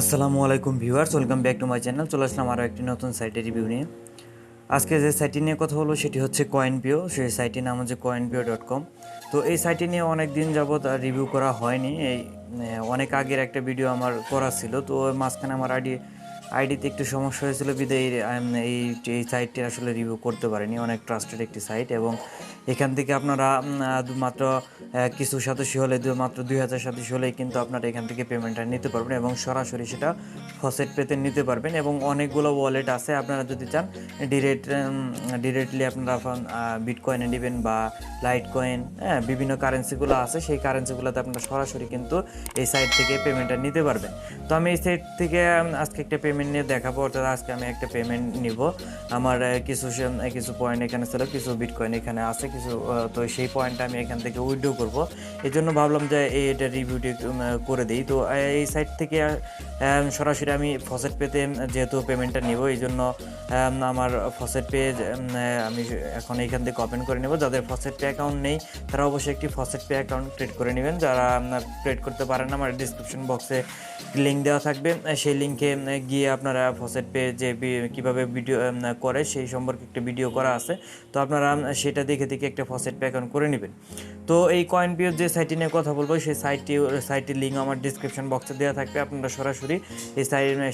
আসসালামু আলাইকুম viewers, welcome back to my channel. চলে আসলাম আরও একটি নতুন সাইটের রিভিউ নিয়ে। আজকে যে সাইটটি নিয়ে কথা বলবো সেটি হচ্ছে কয়েনপিও। সেই সাইটটির নাম হচ্ছে coinpayu.com। তো এই সাইটটি নিয়ে অনেক দিন যাবত রিভিউ করা হয়নি। অনেক আগের একটা ভিডিও আমার করা ছিল, তো মাঝখানে আমার আইডিতে একটু সমস্যা হয়েছিল বিধায় এই এই সাইটটি আসলে রিভিউ করতে পারিনি। অনেক ট্রাস্টেড একটি সাইট এবং এখান থেকে আপনারা মাত্র কিছু সদস্য হলে মাত্র 2000 সদস্য হলেই কিন্তু আপনারা এখান থেকে পেমেন্টটা নিতে পারবেন এবং সরাসরি সেটা ফসেট পেতে নিতে পারবেন। এবং অনেকগুলো ওয়ালেট আছে, আপনারা যদি চান ডিরেক্টলি আপনারা বিটকয়েনে নেবেন বা লাইট কয়েন, বিভিন্ন কারেন্সিগুলো আছে, সেই কারেন্সিগুলোতে আপনারা সরাসরি কিন্তু এই সাইট থেকে পেমেন্টটা নিতে পারবেন। তো আমি এই সাইট থেকে আজকে একটা পেমেন্ট নিয়ে দেখাবো, অর্থাৎ আজকে আমি একটা পেমেন্ট নিব। আমার কিছু পয়েন্ট এখানে ছিল, কিছু বিটকয়েন এখানে আছে কিছু, তো সেই পয়েন্টটা আমি এখান থেকে উইথড্র করব। এই জন্য ভাবলাম যে এটা রিভিউটি করে দিই। তো এই সাইট থেকে সরাসরি আমি ফসেট পেতে যেহেতু পেমেন্টটা নিব, এই জন্য আমার ফসেট পে আমি এখন এইখান থেকে ওপেন করে নেব। যাদের ফসেট পে অ্যাকাউন্ট নেই তারা অবশ্যই একটি ফসেট পে অ্যাকাউন্ট ক্রিয়েট করে নেবেন। যারা ক্রিয়েট করতে পারেন, আমার ডিসক্রিপশন বক্সে লিঙ্ক দেওয়া থাকবে, সেই লিঙ্কে গিয়ে আপনারা ফসেট পে যে কীভাবে ভিডিও করে সেই সম্পর্কে একটা ভিডিও করা আছে, তো আপনারা সেটা দেখে দেখে একটা ফসেট পে অ্যাকাউন্ট করে নেবেন। তো এই কয়েনপিওর যে সাইটটি নিয়ে কথা বলবো সেই সাইটটির লিঙ্ক আমার ডিসক্রিপশন বক্সে দেওয়া থাকবে। আপনারা সরাসরি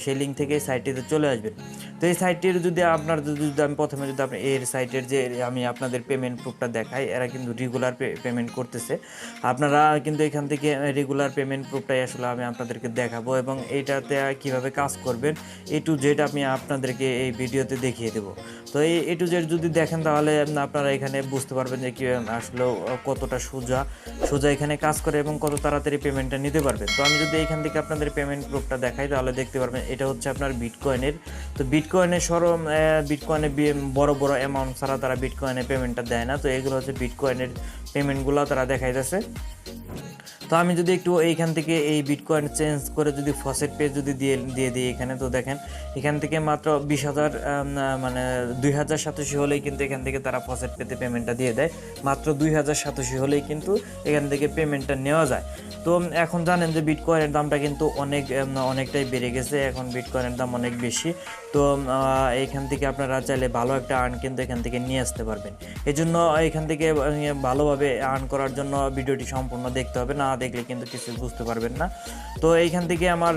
সেই লিঙ্ক থেকে এই সাইটটিতে চলে আসবেন। তো এই সাইটটির যদি আমি প্রথমে যদি আপনি এর সাইটের যে আমি আপনাদের পেমেন্ট প্রুফটা দেখাই, এরা কিন্তু রেগুলার পেমেন্ট করতেছে। আপনারা কিন্তু এখান থেকে রেগুলার পেমেন্ট প্রুফটাই আসলে আমি আপনাদেরকে দেখাবো এবং এইটাতে কীভাবে কাজ করবেন A to Z আমি আপনাদেরকে এই ভিডিওতে দেখিয়ে দেবো। তো এই A to Z যদি দেখেন তাহলে আপনারা এখানে বুঝতে পারবেন যে কি আসলে কতটা সোজা এখানে কাজ করে এবং কত তাড়াতাড়ি পেমেন্টটা নিতে পারবেন। তো আমি যদি এখান থেকে আপনাদের পেমেন্ট প্রুফটা দেখাই তাহলে দেখতে পারবেন এটা হচ্ছে আপনার বিটকয়েনের। তো বিটকয়েনে বড় বড় অ্যামাউন্ট ছাড়া তারা বিটকয়েনে পেমেন্টটা দেয় না। তো এগুলো হচ্ছে বিটকয়েনের পেমেন্টগুলো তারা দেখাইতেছে। তো আমি যদি একটু এইখান থেকে এই বিটকয়েন চেঞ্জ করে যদি ফসেট পে যদি দিয়ে দিই এখানে, তো দেখেন এখান থেকে মাত্র 20,000 মানে 2000 সাতোশি হলেই কিন্তু এখান থেকে তারা ফসেট পেতে পেমেন্টটা দিয়ে দেয়। মাত্র 2000 সাতোশি হলেই কিন্তু এখান থেকে পেমেন্টটা নেওয়া যায়। তো এখন জানেন যে বিটকয়েনের দামটা কিন্তু অনেকটাই বেড়ে গেছে, এখন বিটকয়েনের দাম অনেক বেশি। তো এইখান থেকে আপনারা চাইলে ভালো একটা আর্ন কিন্তু এখান থেকে নিয়ে আসতে পারবেন। এই জন্য এখান থেকে ভালোভাবে আর্ন করার জন্য ভিডিওটি সম্পূর্ণ দেখতে হবে, না দেখলে কিন্তু কিছু বুঝতে পারবেন না। তো এইখান থেকে আমার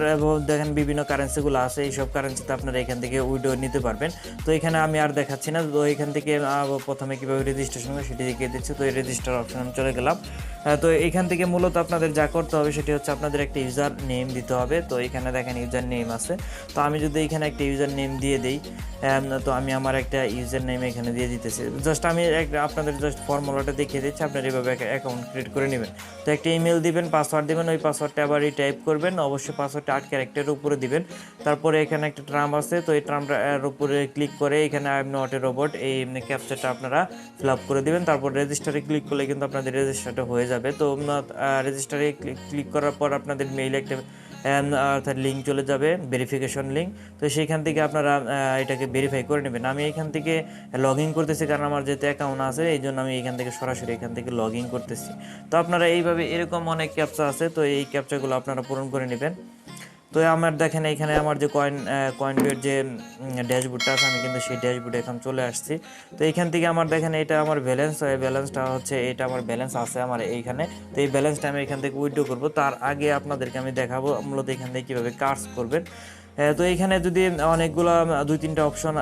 দেখেন বিভিন্ন কারেন্সিগুলো আছে, এইসব কারেন্সিতে আপনারা এখান থেকে উইড্রো নিতে পারবেন। তো এখানে আমি আর দেখাচ্ছি না। তো এখান থেকে প্রথমে কীভাবে রেজিস্ট্রেশন হবে সেটি দেখিয়ে দিচ্ছি। তো এই রেজিস্টার অপশন আমি চলে গেলাম। তো এখান থেকে মূলত আপনাদের যা করতে হবে সেটি হচ্ছে আপনাদের একটা ইউজার নেম দিতে হবে। তো এখানে দেখেন ইউজার নেম আছে। তো আমি যদি এখানে একটা ইউজার নেম দিয়ে দিই, তো আমি আমার একটা ইউজার নেম এখানে দিয়ে দিতেছি। জাস্ট আমি আপনাদের জাস্ট ফর্মুলাটা দেখিয়ে দিচ্ছি, আপনারা এভাবে অ্যাকাউন্ট ক্রিয়েট করে নেবেন। তো একটা ইমেল দিবেন, পাসওয়ার্ড দিবেন, ওই পাসওয়ার্ডটা আবার টাইপ করবেন, অবশ্যই পাসওয়ার্ডটা 8 ক্যারেক্টারের উপরে দিবেন। তারপরে এখানে একটা টার্ম আছে, তো এই টার্মটার উপরে ক্লিক করে এখানে I am not a robot এই ক্যাপচারটা আপনারা ফিল আপ করে দিবেন। তারপর রেজিস্টারে ক্লিক করলে কিন্তু আপনাদের রেজিস্টারটা হয়ে যাবে। তো রেজিস্টারে ক্লিক করার পর আপনাদের মেইলে একটা অর্থাৎ লিঙ্ক চলে যাবে, ভেরিফিকেশন লিঙ্ক। তো সেইখান থেকে আপনারা এটাকে ভেরিফাই করে নেবেন। আমি এখান থেকে লগ ইন করতেছি, কারণ আমার যেহেতু অ্যাকাউন্ট আছে এই জন্য আমি এখান থেকে সরাসরি এখান থেকে লগ ইন করতেছি। তো আপনারা এইভাবে এরকম অনেক ক্যাপচা আছে, তো এই ক্যাপচাগুলো আপনারা পূরণ করে নেবেন। তো আমার দেখেন এখানে আমার যে কয়েনপিওর যে ড্যাশবোর্ডটা আছে, আমি কিন্তু সেই ড্যাশবোর্ডে এখন চলে আসছি। তো এইখান থেকে আমার দেখেন এটা আমার ব্যালেন্সটা হচ্ছে, এটা আমার ব্যালেন্স আছে আমার এইখানে। তো এই ব্যালেন্সটা আমি এখান থেকে উইথড্র করবো। তার আগে আপনাদেরকে আমি দেখাবো মূলত এখান থেকে কীভাবে কাজ করবেন। তো এইখানে যদি অনেকগুলো 2-3টা অপশন,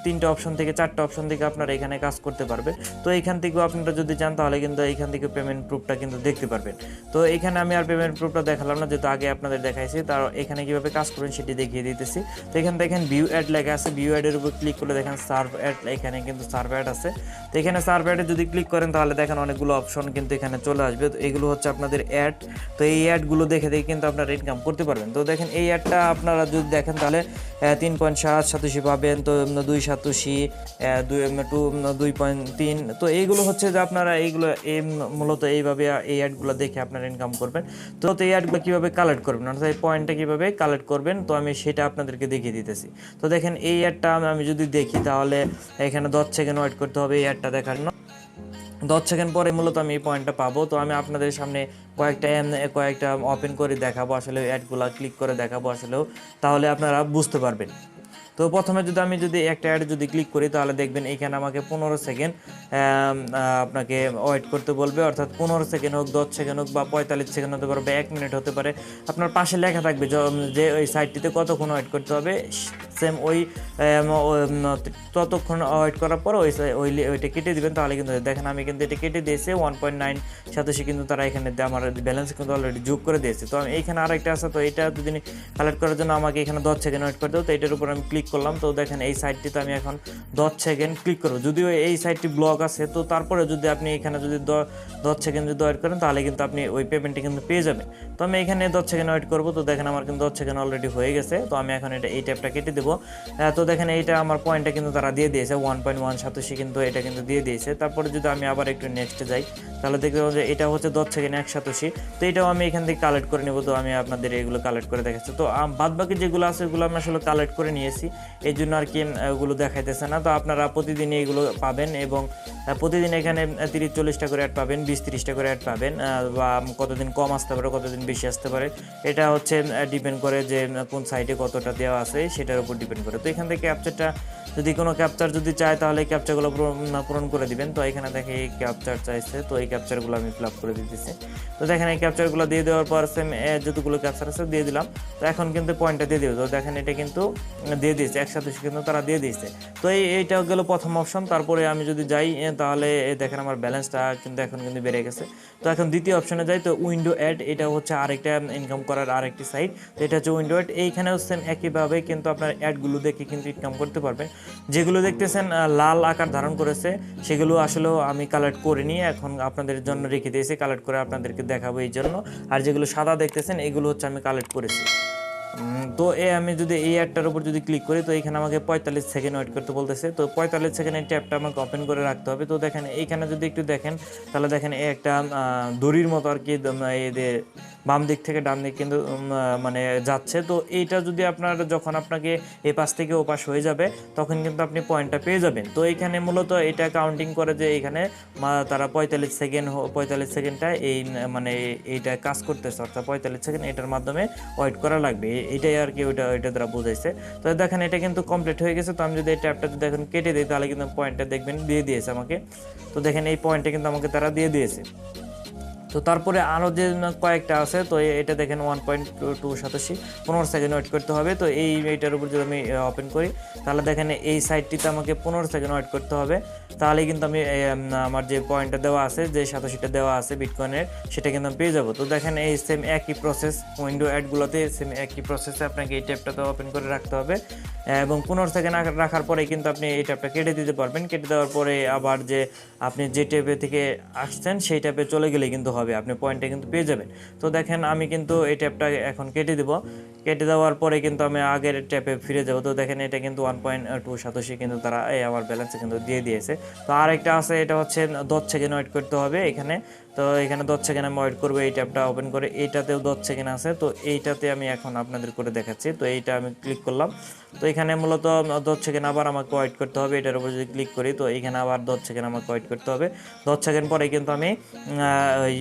3টে অপশন থেকে 4টে অপশন থেকে আপনারা এখানে কাজ করতে পারবে। তো এইখান থেকেও আপনারা যদি চান তাহলে কিন্তু এইখান থেকে পেমেন্ট প্রুফটা কিন্তু দেখতে পারবেন। তো এখানে আমি আর পেমেন্ট প্রুফটা দেখালাম না, যেহেতু আগে আপনাদের দেখাইছি। তার এখানে কীভাবে কাজ করবেন সেটি দেখিয়ে দিতেছি। তো এখানে দেখেন ভিউ অ্যাড লেখা আছে, ভিউ অ্যাডের উপর ক্লিক করলে দেখেন সার্ভ অ্যাড, এখানে কিন্তু সার্ভ অ্যাড আছে। তো এখানে সার্ভ অ্যাডে যদি ক্লিক করেন তাহলে দেখেন অনেকগুলো অপশন কিন্তু এখানে চলে আসবে। তো এগুলো হচ্ছে আপনাদের অ্যাড। তো এই অ্যাডগুলো দেখে দেখে কিন্তু আপনারা ইনকাম করতে পারবেন। তো দেখেন এই অ্যাডটা আপনারা যদি দেখেন তাহলে 3.7 পাবেন। তো 2 সাতোশি, 2.3। তো এইগুলো হচ্ছে যে আপনারা এইগুলো মূলত এইভাবে এই অ্যাডগুলো দেখে আপনারা ইনকাম করবেন। তো এই অ্যাডগুলো কীভাবে কালেক্ট করবেন, অর্থাৎ এই পয়েন্টটা কীভাবে কালেক্ট করবেন, তো আমি সেটা আপনাদেরকে দেখিয়ে দিতেছি। তো দেখেন এই অ্যাডটা আমি যদি দেখি তাহলে এখানে 10 সেকেন্ড ওয়েট করতে হবে এই অ্যাডটা দেখার জন্য। 10 সেকেন্ড পরে মূলত আমি এই পয়েন্টটা পাবো। তো আমি আপনাদের সামনে কয়েকটা ওপেন করে দেখাবো, আসলে অ্যাডগুলা ক্লিক করে দেখাবো আসলেও, তাহলে আপনারা বুঝতে পারবেন। তো প্রথমে যদি একটা অ্যাড যদি ক্লিক করি, তাহলে দেখবেন এইখানে আমাকে 15 সেকেন্ড আপনাকে ওয়েট করতে বলবে, অর্থাৎ 15 সেকেন্ড হোক, 10 সেকেন্ড হোক, বা 45 সেকেন্ড হতে পারে, বা 1 মিনিট হতে পারে। আপনার পাশে লেখা থাকবে যে ওই সাইটটিতে কতক্ষণ ওয়েট করতে হবে। সেম ওই ততক্ষণ ওয়েট করার পর ওইটা কেটে দিবেন, তাহলে কিন্তু দেখেন আমি কিন্তু এটা কেটে দিয়েছি 1.9 সাতাশি, কিন্তু তারা এখানে আমার ব্যালেন্স কিন্তু অলরেডি যোগ করে দিয়েছে। তো আমি এইখানে আরেকটা আছে, তো এটা যদি কালেক্ট করার জন্য আমাকে এখানে 10 সেকেন্ড ওয়েট করতে হবে। তো এটার উপর আমি ক্লিক করলাম। তো দেখেন এই সাইটটিতে আমি এখন 10 সেকেন্ড ক্লিক করবো। যদিও এই সাইটটি ব্লক আছে, তো তারপরে যদি আপনি এখানে যদি 10 সেকেন্ড যদি ওয়েট করেন, তাহলে কিন্তু আপনি ওই পেমেন্টটি কিন্তু পেয়ে যাবেন। তো আমি এখানে 10 সেকেন্ড ওয়েট করবো। তো দেখেন আমার কিন্তু 10 সেকেন্ড অলরেডি হয়ে গেছে। তো আমি এখন এই ট্যাপটা কেটে দেবো। তো দেখেন এইটা আমার পয়েন্টটা কিন্তু তারা দিয়ে দিয়েছে 1.1 সাতাশি, কিন্তু এটা কিন্তু দিয়ে দিয়েছে। তারপরে যদি আমি আবার একটু নেক্সটে যাই, তাহলে দেখতে পাবো যে এটা হচ্ছে 10 সেকেন্ড 187। তো এটাও আমি এখান থেকে কালেক্ট করে নেবো। তো আমি আপনাদের এগুলো কালেক্ট করে দেখাচ্ছি। তো বাদ বাকি যেগুলো আছে ওগুলো আমি আসলে কালেক্ট করে নিয়েছি, এই জন্য আর কি ওগুলো দেখাইতেছে না। তো আপনারা প্রতিদিন এইগুলো পাবেন, এবং প্রতিদিন এখানে 30-40টা করে অ্যাড পাবেন, 20-30টা করে অ্যাড পাবেন, বা কতদিন কম আসতে পারে, কতদিন বেশি আসতে পারে, এটা হচ্ছে ডিপেন্ড করে যে কোন সাইটে কতটা দেওয়া আছে সেটার উপর ডিপেন্ড করে। তো এখান থেকে ক্যাপচারটা যদি কোনো ক্যাপচার যদি চায়, তাহলে এই ক্যাপচারগুলো পূরণ করে দিবেন। তো এখানে দেখে এই ক্যাপচার চাইছে, তো এই ক্যাপচারগুলো আমি ফিল আপ করে দিতেছি। তো দেখেন এই ক্যাপচারগুলো দিয়ে দেওয়ার পর সেম যতগুলো ক্যাপচার আছে দিয়ে দিলাম। তো এখন কিন্তু পয়েন্টটা দিয়ে দেবে। তো দেখেন এটা কিন্তু দিয়ে দিয়েছে, একসাথে কিন্তু তারা দিয়ে দিয়েছে। তো এইটা গেল প্রথম অপশন। তারপরে আমি যদি যাই, তাহলে দেখেন আমার ব্যালেন্সটা কিন্তু এখন কিন্তু বেড়ে গেছে। তো এখন দ্বিতীয় অপশনে যাই। তো উইন্ডো অ্যাড, এটা হচ্ছে আরেকটা ইনকাম করার আরেকটি সাইট। তো এটা হচ্ছে উইন্ডো অ্যাড। এইখানেও সেম একইভাবে কিন্তু আপনার অ্যাডগুলো দেখে কিন্তু ইনকাম করতে পারবেন। যেগুলো দেখতেছেন লাল আকার ধারণ করেছে, সেগুলো আসলেও আমি কালেক্ট করিনি, এখন আপনাদের জন্য রেখে দিয়েছি, কালেক্ট করে আপনাদেরকে দেখাবো এই জন্য। আর যেগুলো সাদা দেখতেছেন, এগুলো হচ্ছে আমি কালেক্ট করেছি। তো আমি যদি এই অ্যাডটার উপর যদি ক্লিক করি, তো এখানে আমাকে 45 সেকেন্ড ওয়েট করতে বলতেছে। তো 45 সেকেন্ডের ট্যাপটা আমাকে ওপেন করে রাখতে হবে। তো দেখেন এইখানে যদি একটু দেখেন, তাহলে দেখেন এই একটা দড়ির মতো আর কি, এই যে বাম দিক থেকে ডান দিক কিন্তু মানে যাচ্ছে। তো এইটা যদি আপনার যখন আপনাকে এ পাশ থেকে ও পাশ হয়ে যাবে, তখন কিন্তু আপনি পয়েন্টটা পেয়ে যাবেন। তো এইখানে মূলত এটা কাউন্টিং করে যে এইখানে তারা 45 সেকেন্ডটা এই মানে এইটা কাজ করতেছে, অর্থাৎ 45 সেকেন্ড এটার মাধ্যমে ওয়েট করা লাগবে, এটাই আর কি ওইটা দ্বারা বোঝাইছে। তো দেখেন এটা কিন্তু কমপ্লিট হয়ে গেছে। তো আমি যদি এই ট্যাপটা যদি এখন কেটে দিই, তাহলে কিন্তু পয়েন্টটা দেখবেন দিয়ে দিয়েছে আমাকে। তো দেখেন এই পয়েন্টটা কিন্তু আমাকে তারা দিয়ে দিয়েছে। তো তারপরে আরও যে কয়েকটা আছে, তো এটা দেখেন 1.287, 15 সেকেন্ড ওয়েট করতে হবে। তো এইটার উপর যদি আমি ওপেন করি, তাহলে দেখেন এই সাইটটিতে আমাকে 15 সেকেন্ড ওয়েট করতে হবে, তাহলে কিন্তু আমি আমার যে পয়েন্টটা দেওয়া আছে, যে 87টা দেওয়া আছে বিটকয়েনের, সেটা কিন্তু আমি পেয়ে যাবো। তো দেখেন এই সেম একই প্রসেস, উইন্ডো অ্যাডগুলোতে সেম একই প্রসেসে আপনাকে এই ট্যাবটাতে ওপেন করে রাখতে হবে, এবং 15 সেকেন্ড রাখার পরে কিন্তু আপনি এই ট্যাবটা কেটে দিতে পারবেন। কেটে দেওয়ার পরে আবার যে আপনি যে ট্যাবে থেকে আসছেন সেই ট্যাবে চলে গেলে কিন্তু হবে, আপনি পয়েন্টটা কিন্তু পেয়ে যাবেন। তো দেখেন আমি কিন্তু এই ট্যাবটা এখন কেটে দেব। কেটে দেওয়ার পরে কিন্তু আমি আগের ট্যাপে ফিরে যাব। তো দেখেন এটা কিন্তু 1.287 কিন্তু তারা আমার ব্যালেন্সে কিন্তু দিয়ে দিয়েছে। তো আরেকটা আছে, এটা হচ্ছে 10 সেকেন্ড ওয়েট করতে হবে এখানে। তো এখানে 10 সেকেন্ড আমি ওয়েট করবো এই ট্যাবটা ওপেন করে। এইটাতেও 10 সেকেন্ড আছে। তো এইটাতে আমি এখন আপনাদের করে দেখাচ্ছি। তো এইটা আমি ক্লিক করলাম। তো এখানে মূলত 10 সেকেন্ড আবার আমাকে ওয়েট করতে হবে। এটার উপর যদি ক্লিক করি, তো এখানে আবার 10 সেকেন্ড আমাকে ওয়েট করতে হবে। 10 সেকেন্ড পরে কিন্তু আমি ওই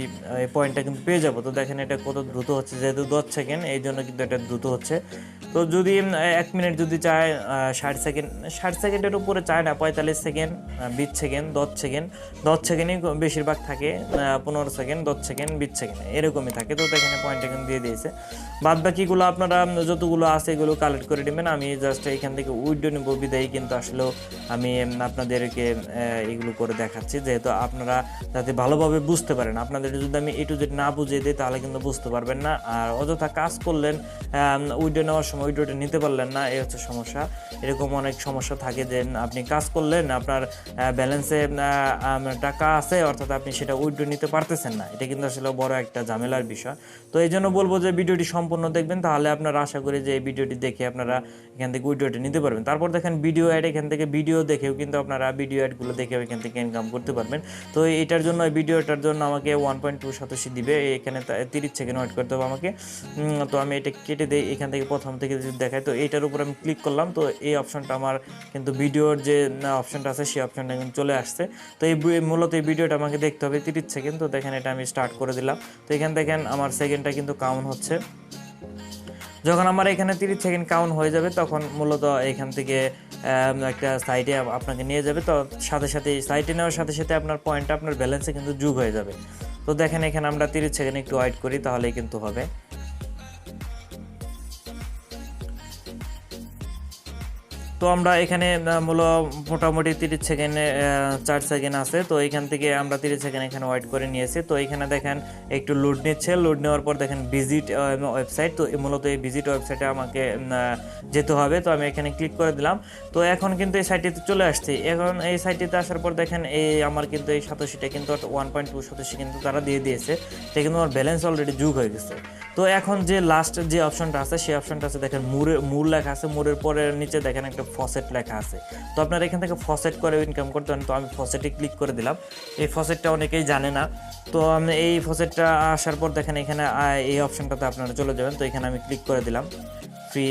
পয়েন্টটা কিন্তু পেয়ে যাব। তো দেখেন এটা কত দ্রুত হচ্ছে, যেহেতু 10 সেকেন্ড এই জন্য কিন্তু এটা দ্রুত হচ্ছে। তো যদি 1 মিনিট যদি চায়, 60 সেকেন্ডের উপরে চায় না, 45 সেকেন্ড, 20 সেকেন্ড, 10 সেকেন্ড, 10 সেকেন্ডই বেশিরভাগ থাকে, 15 সেকেন্ড, 10 সেকেন্ড, 20 সেকেন্ড এরকমই থাকে। তো এখানে পয়েন্টটা কিন্তু দিয়ে দিয়েছে। বাদ বাকিগুলো আপনারা যতগুলো আছে এগুলো কালেক্ট করে নেবেন। আমি জাস্ট এখান থেকে উইড্রো নেব বিদায়ী, কিন্তু আসলেও আমি আপনাদেরকে এগুলো করে দেখাচ্ছি, যেহেতু আপনারা যাতে ভালোভাবে বুঝতে পারেন। আপনাদের যদি আমি A to Z না বুঝিয়ে দিই, তাহলে কিন্তু বুঝতে পারবেন না। আর অযথা কাজ করলেন, উইড্রো নেওয়ার সময় উইড্রোটা নিতে পারলেন না, এই হচ্ছে সমস্যা। এরকম অনেক সমস্যা থাকে যে আপনি কাজ করলেন, আপনার ব্যালেন্সে টাকা আছে, অর্থাৎ আপনি সেটা উইড্রো নিতে পারতেছেন না। এটা কিন্তু আসলে বড় একটা ঝামেলার বিষয়। তো এই জন্য বলবো যে ভিডিওটি সম্পূর্ণ দেখবেন, তাহলে আপনারা আশা করি যে এই ভিডিওটি দেখে আপনারা এখান থেকে উইড্রোটা নিতে পারবেন। তারপর দেখেন ভিডিও অ্যাড, এখান থেকে ভিডিও দেখেও কিন্তু আপনারা ভিডিও অ্যাডগুলো দেখেও এখান থেকে ইনকাম করতে পারবেন। তো এটার জন্য ভিডিওটার জন্য আমাকে 1.2 সাতোশি দিবে, এখানে 30 সেকেন্ড ওয়েট করতে হবে আমাকে। তো আমি এটা কেটে দিই, এখান থেকে প্রথম থেকে যদি দেখায় তো এইটার উপর আমি ক্লিক করলাম, তো এই অপশনটা আমার কিন্তু ভিডিওর যে অপশনটা আছে সেই অপশনটা কিন্তু চলে আসছে। তো মূলত এই ভিডিওটা আমাকে দেখতে হবে 30 সেকেন্ড। তো দেখেন এটা আমি স্টার্ট করে দিলাম। তো এখান দেখেন আমার সেকেন্ডটা কিন্তু কাউন্ট হচ্ছে। যখন আমার এখানে 30 সেকেন্ড কাউন্ট হয়ে যাবে তখন মূলত এখান থেকে একটা সাইটে আপনাকে নিয়ে যাবে। তো সাথে সাথে সাইটে নেওয়ার সাথে সাথে আপনার পয়েন্টটা আপনার ব্যালেন্সে কিন্তু যোগ হয়ে যাবে। তো দেখেন এখানে আমরা 30 সেকেন্ড একটু ওয়েট করি, তাহলেই কিন্তু হবে। তো আমরা এখানে মোটামুটি 30 সেকেন্ডে 4 সেকেন্ড আছে। তো এখান থেকে আমরা 30 সেকেন্ড এখানে ওয়েট করে নিয়েছি। তো এখানে দেখেন একটু লোড নিচ্ছে, লোড নেওয়ার পর দেখেন ভিজিট ওয়েবসাইট। তো মূলত এই ভিজিট ওয়েবসাইটে আমাকে যেতে হবে। তো আমি এখানে ক্লিক করে দিলাম। তো এখন কিন্তু এই সাইটটিতে চলে আসছে। এখন এই সাইটটিতে আসার পর দেখেন এই আমার কিন্তু এই সাতোশিটা কিন্তু 1.2 সাতোশি কিন্তু তারা দিয়ে দিয়েছে। এটা কিন্তু আমার ব্যালেন্স অলরেডি যোগ হয়ে গেছে। তো এখন যে লাস্ট যে অপশনটা আছে সেই অপশনটা আছে দেখেন মুর লেখা আছে, মুরের পরে নিচে দেখেন একটা ফসেট লেখা আছে। তো আপনারা এখান থেকে ফসেট করে ইনকাম করতে পারেন। তো আমি ফসেটে ক্লিক করে দিলাম। এই ফসেটটা অনেকেই জানে না। তো আমি এই ফসেটটা আসার পর দেখেন এখানে এই অপশনটাতে আপনারা চলে যাবেন। তো এখানে আমি ক্লিক করে দিলাম ফ্রি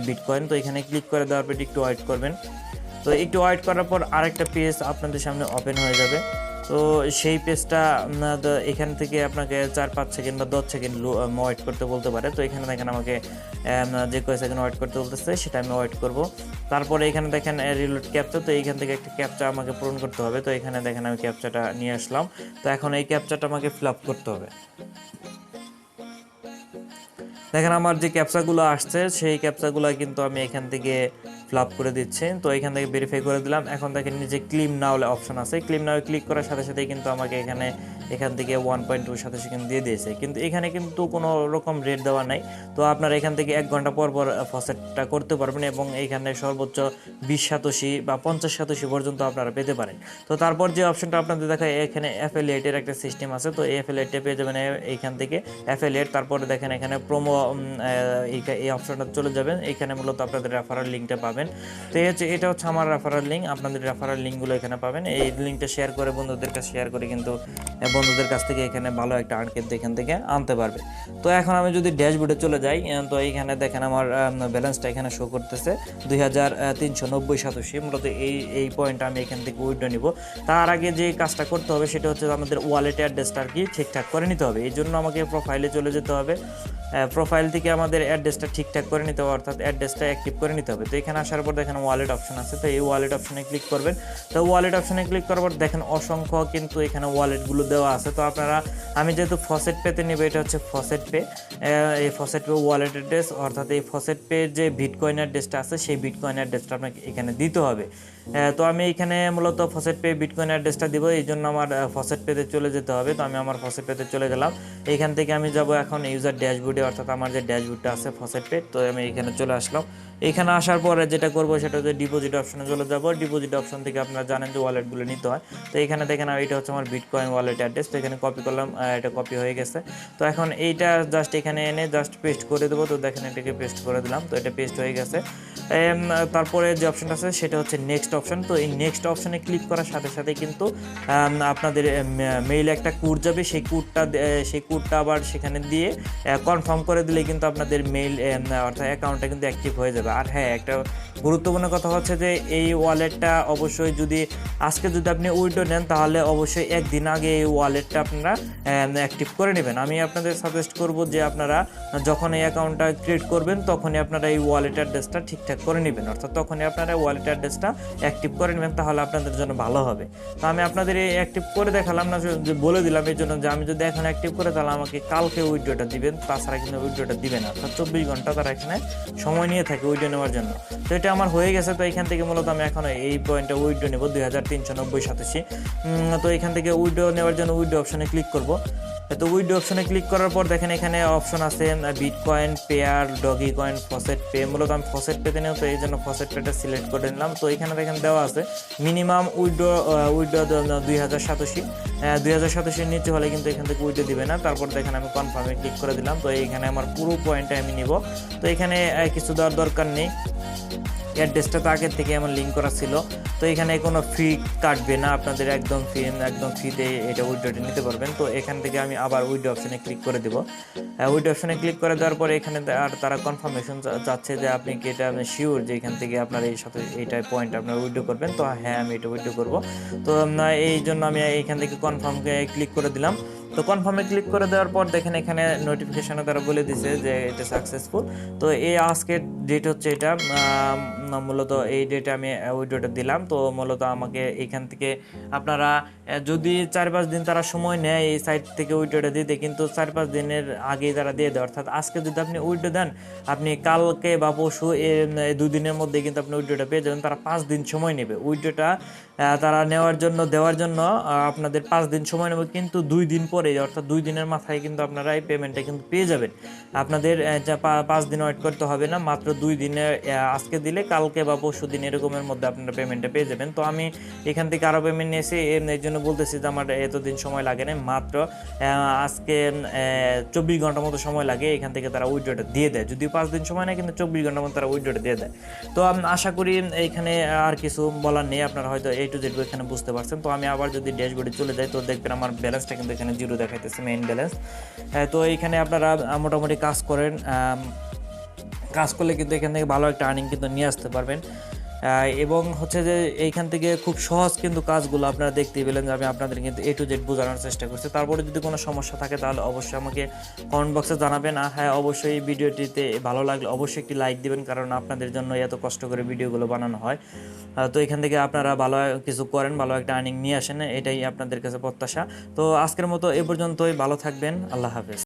বিটকয়েন। তো এখানে ক্লিক করে দেওয়ার পর একটু ওয়েট করবেন। তো একটু ওয়েট করার পর আরেকটা পেজ আপনাদের সামনে ওপেন হয়ে যাবে। তো সেই পেজটা এখান থেকে আপনাকে 4-5 সেকেন্ড বা 10 সেকেন্ড ওয়েট করতে বলতে পারে। তো এখানে দেখেন আমাকে যে কয় সেকেন্ড ওয়েট করতে বলতেছে সেটা আমি ওয়েট করব। তারপরে এখানে দেখেন রিলোড ক্যাপচা। তো এইখান থেকে একটা ক্যাপচা আমাকে পূরণ করতে হবে। তো এখানে দেখেন আমি ক্যাপচাটা নিয়ে আসলাম। তো এখন এই ক্যাপচাটা আমাকে ফিল আপ করতে হবে। দেখেন আমার যে ক্যাপচাগুলো আসছে সেই ক্যাপচাগুলো কিন্তু আমি এখান থেকে ফিল আপ করে দিচ্ছি। তো এখান থেকে ভেরিফাই করে দিলাম। এখন দেখেন নিচে ক্লেম নাও অপশন আছে, ক্লেম নাও ক্লিক করার সাথে সাথে কিন্তু আমাকে এখান থেকে 1.2 সাথে সেকেন্ড দিয়ে দিয়েছে। কিন্তু এখানে কিন্তু কোনো রকম রেট দেওয়া নাই। তো আপনারা এখান থেকে 1 ঘন্টা পর পর ফসেটটা করতে পারবেন এবং এইখানে সর্বোচ্চ 20 সাতোশি বা 50 সাতোশি পর্যন্ত আপনারা পেতে পারেন। তো তারপর যে অপশনটা আপনাদের দেখায় এখানে অ্যাফিলিয়েটের একটা সিস্টেম আছে। তো এই অ্যাফিলিয়েটে পেয়ে যাবেন এইখান থেকে অ্যাফিলিয়েট। তারপরে দেখেন এখানে প্রোমো, এই অপশনটা চলে যাবেন। এখানে মূলত আপনাদের রেফারেল লিঙ্কটা পাবেন। তো এটা হচ্ছে আমার রেফারেল লিঙ্ক। আপনাদের রেফারেল লিঙ্কগুলো এখানে পাবেন। এই লিঙ্কটা শেয়ার করে বন্ধুদের কাছে শেয়ার করে কিন্তু বন্ধুদের কাছ থেকে এখানে ভালো একটা আর্নকেট এখান থেকে আনতে পারবে। তো এখন আমি যদি ড্যাশবোর্ডে চলে যাই, তো এইখানে দেখেন আমার ব্যালেন্সটা এখানে শো করতেছে 2390 সাতোশি। মূলত এই পয়েন্টটা আমি এখান থেকে উইথড্র নিব। তার আগে যে কাজটা করতে হবে সেটা হচ্ছে আমাদের ওয়ালেট অ্যাড্রেসটা আর কি ঠিকঠাক করে নিতে হবে। এই জন্য আমাকে প্রোফাইলে চলে যেতে হবে। প্রোফাইল থেকে আমাদের অ্যাড্রেসটা ঠিকঠাক করে নিতে হবে, অর্থাৎ অ্যাড্রেসটা অ্যাক্টিভ করে নিতে হবে। তো এখানে আসার পর দেখেন ওয়ালেট অপশন আছে। তো এই ওয়ালেট অপশনে ক্লিক করবেন। তো ওয়ালেট অপশনে ক্লিক করার পর দেখেন অসংখ্য কিন্তু এখানে ওয়ালেটগুলো দেওয়া আছে। তো আপনারা, আমি যেহেতু ফসেট পেতে নেব, এটা হচ্ছে ফসেট পে। এই ফসেট পে ওয়ালেট অ্যাড্রেস, অর্থাৎ এই ফসেট পে যে বিটকয়েন অ্যাড্রেসটা আছে সেই বিটকয়েন অ্যাড্রেসটা আপনাকে এখানে দিতে হবে। তো আমি এখানে মূলত ফসেট পে বিটকয়েন অ্যাড্রেসটা দিব, এই জন্য আমার ফসেট পেতে চলে যেতে হবে। তো আমি আমার ফসেট পেতে চলে গেলাম। এইখান থেকে আমি যাব এখন ইউজার ড্যাশবোর্ডে, অর্থাৎ আমার যে ড্যাশবোর্ডটা আছে ফসেট পে। তো আমি এখানে চলে আসলাম। এখানে আসার পরে যেটা করবো সেটা হচ্ছে ডিপোজিট অপশনে চলে যাব। ডিপোজিট অপশন থেকে আপনারা জানেন যে ওয়ালেটগুলো নিতে হয়। তো এখানে দেখেন এটা হচ্ছে আমার বিটকয়েন ওয়ালেট অ্যাড্রেস। তো এখানে কপি করলাম, এটা কপি হয়ে গেছে। তো এখন এইটা জাস্ট এখানে এনে জাস্ট পেস্ট করে দেবো। তো দেখেন এটাকে পেস্ট করে দিলাম। তো এটা পেস্ট হয়ে গেছে। তারপরে যে অপশনটা আছে সেটা হচ্ছে নেক্সট অপশন। তো এই নেক্সট অপশনে ক্লিক করার সাথে সাথে কিন্তু আপনাদের মেইলে একটা কোড যাবে। সেই কোডটা আবার সেখানে দিয়ে কনফার্ম করে দিলে কিন্তু আপনাদের মেইল অর্থাৎ অ্যাকাউন্টটা কিন্তু অ্যাক্টিভ হয়ে যাবে। আর হ্যাঁ, একটা গুরুত্বপূর্ণ কথা হচ্ছে যে এই ওয়ালেটটা অবশ্যই যদি আজকে যদি আপনি উইথড্র নেন তাহলে অবশ্যই একদিন আগে এই ওয়ালেটটা আপনারা অ্যাক্টিভ করে নেবেন। আমি আপনাদের সাজেস্ট করব যে আপনারা যখন এই অ্যাকাউন্টটা ক্রিয়েট করবেন তখনই আপনারা এই ওয়ালেট অ্যাড্রেসটা ঠিকঠাক করে নেবেন, অর্থাৎ তখনই আপনারা ওয়ালেট অ্যাড্রেসটা অ্যাক্টিভ করে নেবেন, তাহলে আপনাদের জন্য ভালো হবে। তো আমি আপনাদের এই অ্যাক্টিভ করে দেখালাম না, বলে দিলাম এই জন্য যে আমি যদি এখন অ্যাক্টিভ করে তাহলে আমাকে কালকে উইথড্রটা দিবেন, তাছাড়া কিন্তু উইথড্রটা দিবেন না। অর্থাৎ 24 ঘন্টা তারা এখানে সময় নিয়ে থাকে উইথড্র নেওয়ার জন্য। তো এটা আমার হয়ে গেছে। তো এখান থেকে মূলত আমি এখন এই পয়েন্টে উইথড্র নেব 2390 সাতোশি। তো এখান থেকে উইথড্র নেওয়ার জন্য উইথড্র অপশনে ক্লিক করব। তো উইথড্র অপশনে ক্লিক করার পর দেখেন এখানে অপশন আছে bitcoin, pair, doggy coin, faucet pay. মূলত আমি ফসেট পেতে নেব, তো এই জন্য ফসেট পেটা সিলেক্ট করে নিলাম। তো এখানে দেখেন দেওয়া আছে মিনিমাম উইথড্র 2000 সাতোশি। 2000 সাতোশির নিচে হলে কিন্তু এখান থেকে উইথড্র দিবে না। তারপর দেখেন আমি কনফার্মে ক্লিক করে দিলাম। তো এইখানে আমার পুরো পয়েন্টটা আমি নিব। তো এখানে কিছু দেওয়ার দরকার নেই। অ্যাড্রেসটা তো আগের থেকে আমার লিঙ্ক করা ছিল। তো এখানে কোনো ফি কাটবে না, আপনাদের একদম ফ্রিতে এটা উইথড্রটা নিতে পারবেন। তো এখান থেকে আমি আবার উইথড্র অপশনে ক্লিক করে দেবো। উইথড্র অপশনে ক্লিক করে দেওয়ার পরে এখানে আর তারা কনফার্মেশন চাচ্ছে যে আপনি কি এটা শিওর যে এখান থেকে আপনার এই সাথে এইটা পয়েন্ট আপনার উইথড্র করবেন। তো হ্যাঁ, আমি এটা উইথড্র করবো। তো এই জন্য আমি এইখান থেকে কনফার্মকে ক্লিক করে দিলাম। তো কনফার্মে ক্লিক করে দেওয়ার পর দেখেন এখানে নোটিফিকেশনে তারা বলে দিছে যে এটা সাকসেসফুল। তো এই আজকের ডেট হচ্ছে এটা, মূলত এই ডেটে আমি উইথড্রটা দিলাম। তো মূলত আমাকে এখান থেকে আপনারা যদি 4-5 দিন তারা সময় নেয় এই সাইট থেকে উইথড্রটা দিতে, কিন্তু 4-5 দিনের আগেই তারা দিয়ে দেয়। অর্থাৎ আজকে যদি আপনি উইথড্র দেন, আপনি কালকে বা পরশু 2 দিনের মধ্যে কিন্তু আপনি উইথড্রটা পেয়ে যাবেন। তারা 5 দিন সময় নেবে উইথড্রটা তারা দেওয়ার জন্য আপনাদের 5 দিন সময় নেবে, কিন্তু 2 দিন পরে অর্থাৎ 2 দিনের মাথায় কিন্তু আপনারা এই পেমেন্টটা কিন্তু পেয়ে যাবেন। আপনাদের 5 দিন ওয়েট করতে হবে না, মাত্র 2 দিনে আজকে দিলে কালকে বা পরশু দিন এরকমের মধ্যে আপনারা পেমেন্টটা পেয়ে যাবেন। তো আমি এখান থেকে আরও পেমেন্ট নিয়েছি, এই জন্য বলতেছি যে আমার এতদিন সময় লাগে না, মাত্র আজকে 24 ঘন্টার মতো সময় লাগে। এখান থেকে তারা উইথড্রটা দিয়ে দেয়, যদিও 5 দিন সময় নেয়, কিন্তু 24 ঘন্টার মতো তারা উইথড্রটা দিয়ে দেয়। তো আশা করি এইখানে আর কিছু বলার নেই, আপনারা হয়তো A to Z এখানে বুঝতে পারছেন। তো আমি আবার যদি ড্যাশবোর্ডে চলে যাই, তো দেখবেন আমার ব্যালেন্সটা কিন্তু এখানে 0 দেখাইতেছে, মেইন ব্যালেন্স। তো এইখানে আপনারা মোটামুটি কাজ করেন, কাজ করলে কিন্তু এখান থেকে ভালো একটা আর্নিং কিন্তু নিয়ে আসতে পারবেন। এবং হচ্ছে যে এইখান থেকে খুব সহজ কিন্তু কাজগুলো আপনারা দেখতেই পেলেন যে আমি আপনাদের কিন্তু A to Z বোঝানোর চেষ্টা করছি। তারপরে যদি কোনো সমস্যা থাকে তাহলে অবশ্যই আমাকে কমেন্ট বক্সে জানাবেন। আর হ্যাঁ, অবশ্যই এই ভিডিওটিতে ভালো লাগলে অবশ্যই একটি লাইক দিবেন, কারণ আপনাদের জন্য এত কষ্ট করে ভিডিওগুলো বানানো হয়। তো এখান থেকে আপনারা ভালো কিছু করেন, ভালো একটা আর্নিং নিয়ে আসেন, এটাই আপনাদের কাছে প্রত্যাশা। তো আজকের মতো এ পর্যন্তই, ভালো থাকবেন, আল্লাহ হাফেজ।